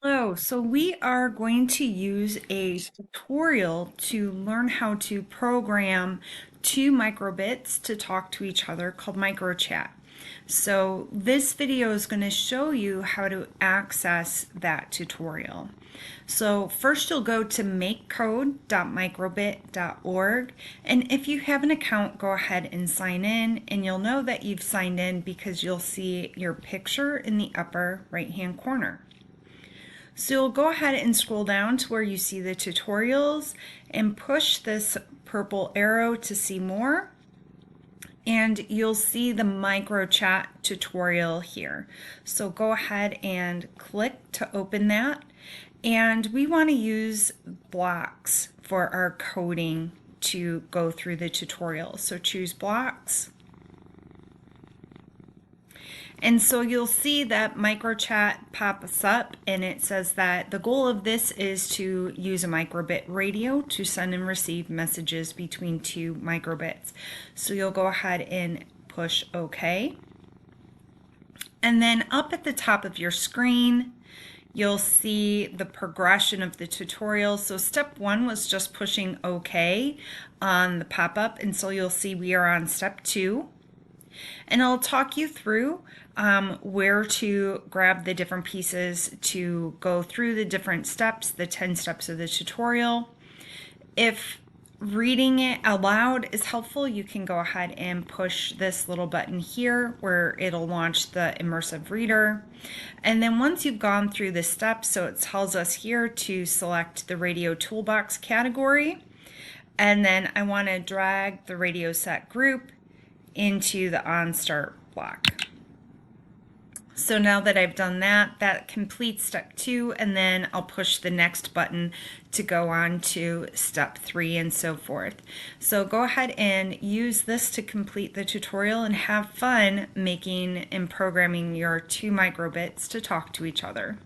Hello, so we are going to use a tutorial to learn how to program two microbits to talk to each other called microchat. So this video is going to show you how to access that tutorial. So first you'll go to makecode.microbit.org, and if you have an account, go ahead and sign in, and you'll know that you've signed in because you'll see your picture in the upper right hand corner. So you'll go ahead and scroll down to where you see the tutorials and push this purple arrow to see more. And you'll see the microchat tutorial here. So go ahead and click to open that. And we want to use blocks for our coding to go through the tutorial. So choose blocks. And so you'll see that microchat pops up, and it says that the goal of this is to use a microbit radio to send and receive messages between two microbits. So you'll go ahead and push OK. And then up at the top of your screen, you'll see the progression of the tutorial. So step one was just pushing OK on the pop-up, and so you'll see we are on step two. And I'll talk you through where to grab the different pieces to go through the different steps, the 10 steps of the tutorial. If reading it aloud is helpful, you can go ahead and push this little button here where it'll launch the immersive reader. And then once you've gone through the steps, so it tells us here to select the radio toolbox category. And then I want to drag the radio set group into the OnStart block. So now that I've done that, that completes step two, and then I'll push the next button to go on to step three and so forth. So go ahead and use this to complete the tutorial and have fun making and programming your two microbits to talk to each other.